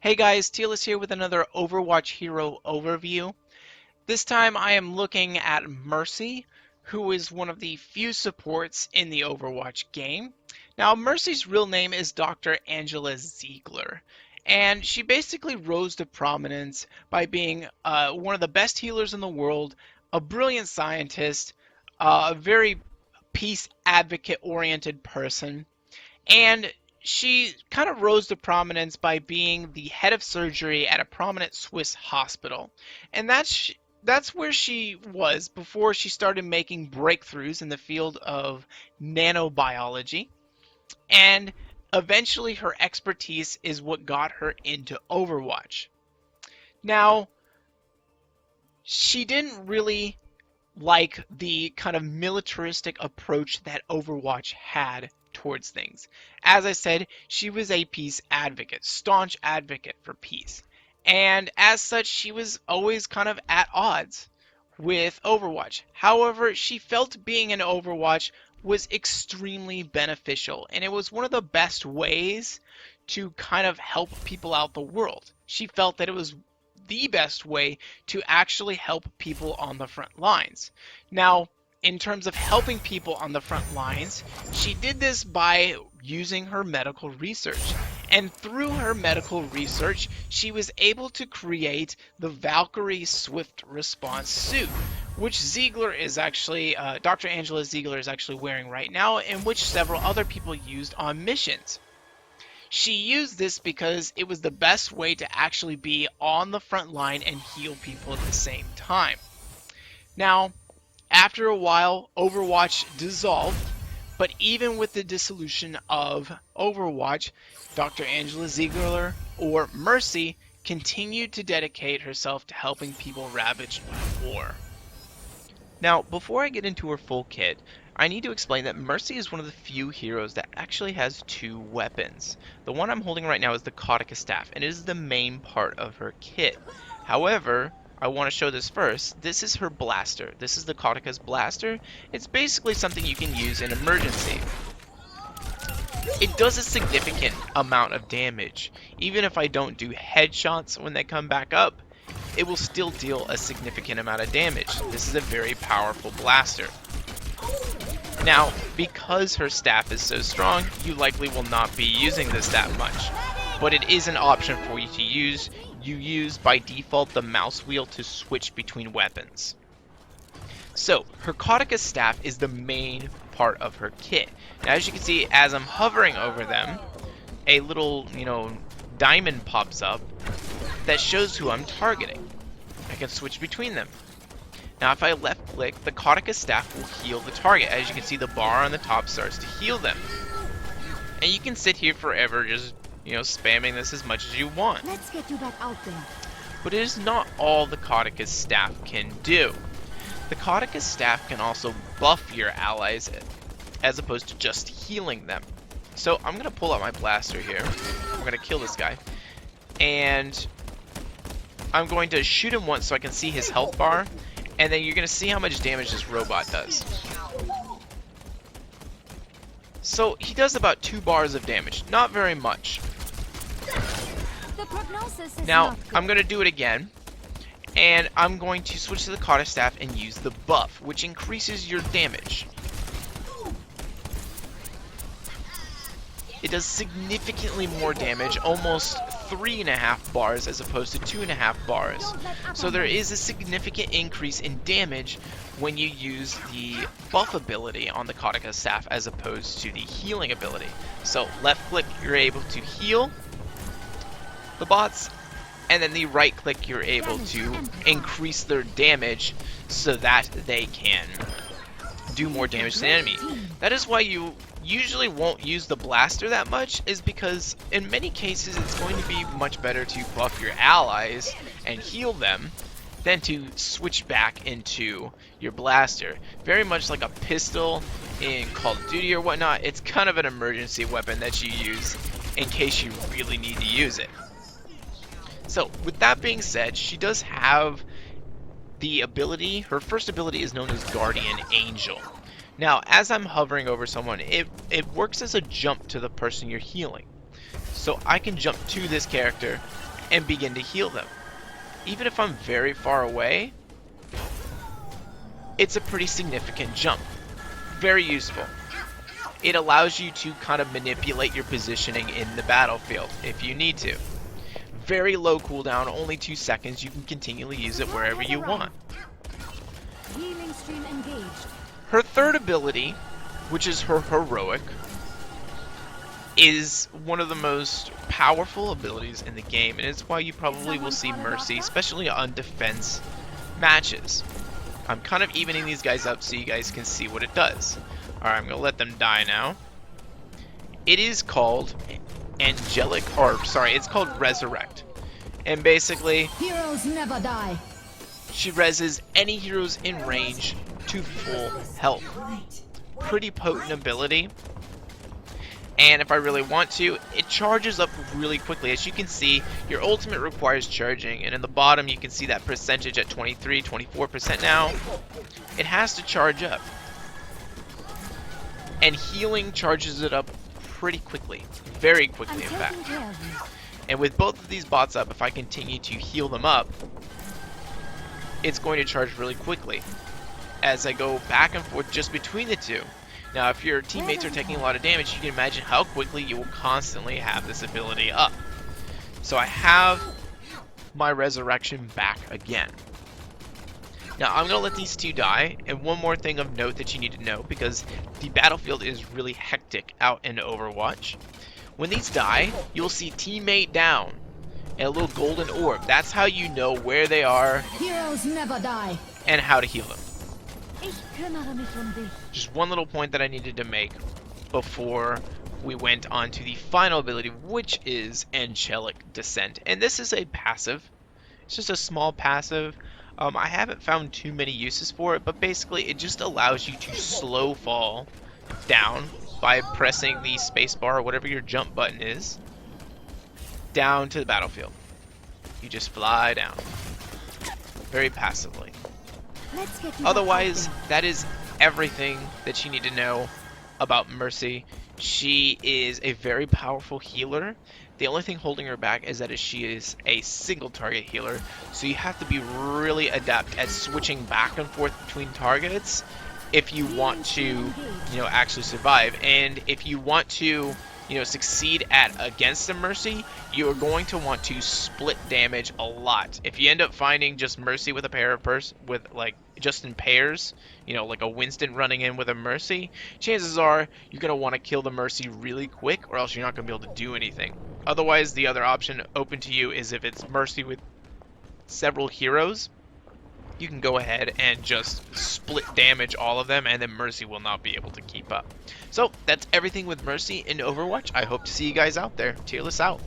Hey guys, Terilis here with another Overwatch hero overview. This time I am looking at Mercy, who is one of the few supports in the Overwatch game. Now Mercy's real name is Dr. Angela Ziegler, and she basically rose to prominence by being one of the best healers in the world, a brilliant scientist, a very peace advocate oriented person. And she kind of rose to prominence by being the head of surgery at a prominent Swiss hospital. And that's where she was before she started making breakthroughs in the field of nanobiology. And eventually her expertise is what got her into Overwatch. Now, she didn't really like the kind of militaristic approach that Overwatch had towards things. As I said, she was a peace advocate, staunch advocate for peace. And as such, she was always kind of at odds with Overwatch. However, she felt being in Overwatch was extremely beneficial, and it was one of the best ways to kind of help people out the world. She felt that it was the best way to actually help people on the front lines. Now, in terms of helping people on the front lines, she did this by using her medical research. And through her medical research, she was able to create the Valkyrie Swift Response suit, which Ziegler is actually, Dr. Angela Ziegler is actually wearing right now, and which several other people used on missions. She used this because it was the best way to actually be on the front line and heal people at the same time. Now, after a while, Overwatch dissolved, but even with the dissolution of Overwatch, Dr. Angela Ziegler, or Mercy, continued to dedicate herself to helping people ravaged by war. Now, before I get into her full kit, I need to explain that Mercy is one of the few heroes that actually has two weapons. The one I'm holding right now is the Kautica Staff, and it is the main part of her kit. However, I want to show this first. This is her blaster. This is the Cautica's blaster. It's basically something you can use in emergency. It does a significant amount of damage. Even if I don't do headshots when they come back up, it will still deal a significant amount of damage. This is a very powerful blaster. Now, because her staff is so strong, you likely will not be using this that much. But it is an option for you to use. You use by default the mouse wheel to switch between weapons. So, her Kautica staff is the main part of her kit. Now, as you can see, as I'm hovering over them, a little, diamond pops up that shows who I'm targeting. I can switch between them. Now, if I left click, the Kautica staff will heal the target. As you can see, the bar on the top starts to heal them. And you can sit here forever just spamming this as much as you want. Let's get you back out there. But it is not all the Cautica's staff can do. The Cautica's staff can also buff your allies as opposed to just healing them. So I'm going to pull out my blaster here. I'm going to kill this guy. And I'm going to shoot him once so I can see his health bar. And then you're going to see how much damage this robot does. So he does about 2 bars of damage. Not very much. Now, I'm going to do it again, and I'm going to switch to the Kautica staff and use the buff, which increases your damage. It does significantly more damage, almost 3.5 bars as opposed to 2.5 bars. So there is a significant increase in damage when you use the buff ability on the Kautica staff as opposed to the healing ability. So left click, you're able to heal the bots, and then the right click, you're able to increase their damage so that they can do more damage to the enemy. That is why you usually won't use the blaster that much, is because in many cases it's going to be much better to buff your allies and heal them than to switch back into your blaster. Very much like a pistol in Call of Duty or whatnot, it's kind of an emergency weapon that you use in case you really need to use it. So, with that being said, she does have the ability, her first ability is known as Guardian Angel. Now, as I'm hovering over someone, it works as a jump to the person you're healing. So I can jump to this character and begin to heal them. Even if I'm very far away, it's a pretty significant jump. Very useful. It allows you to kind of manipulate your positioning in the battlefield if you need to. Very low cooldown, only 2 seconds. You can continually use it wherever you want. Healing stream engaged. Her third ability, which is her heroic, is one of the most powerful abilities in the game, and it's why you probably will see Mercy, especially on defense matches. I'm kind of evening these guys up so you guys can see what it does. Alright, I'm going to let them die now. It is called it's called Resurrect. And basically, Heroes never die. she reses any heroes in range to full health. Pretty potent ability. And if I really want to, it charges up really quickly. As you can see, your ultimate requires charging, and in the bottom you can see that percentage at 23, 24% now. It has to charge up. And healing charges it up pretty quickly. Very quickly, in fact. And with both of these bots up, if I continue to heal them up, it's going to charge really quickly as I go back and forth just between the two. Now, if your teammates are taking a lot of damage, you can imagine how quickly you will constantly have this ability up. So I have my resurrection back again. Now, I'm going to let these two die, and one more thing of note that you need to know, because the battlefield is really hectic out in Overwatch. When these die, you'll see teammate down and a little golden orb. That's how you know where they are. Heroes never die. And how to heal them. Just one little point that I needed to make before we went on to the final ability, which is Angelic Descent. And this is a passive. It's just a small passive. I haven't found too many uses for it, but basically it just allows you to slow fall down by pressing the spacebar or whatever your jump button is down to the battlefield. You just fly down very passively. Otherwise, that is everything that you need to know about Mercy. She is a very powerful healer. The only thing holding her back is that she is a single target healer, so you have to be really adept at switching back and forth between targets if you want to, actually survive. And if you want to, succeed at against the Mercy, you are going to want to split damage a lot. If you end up finding just Mercy with a pair of just in pairs, like a Winston running in with a Mercy, chances are you're going to want to kill the Mercy really quick, or else you're not going to be able to do anything. Otherwise, the other option open to you is if it's Mercy with several heroes, you can go ahead and just split damage all of them, and then Mercy will not be able to keep up. So that's everything with Mercy in Overwatch. I hope to see you guys out there. Terilis out.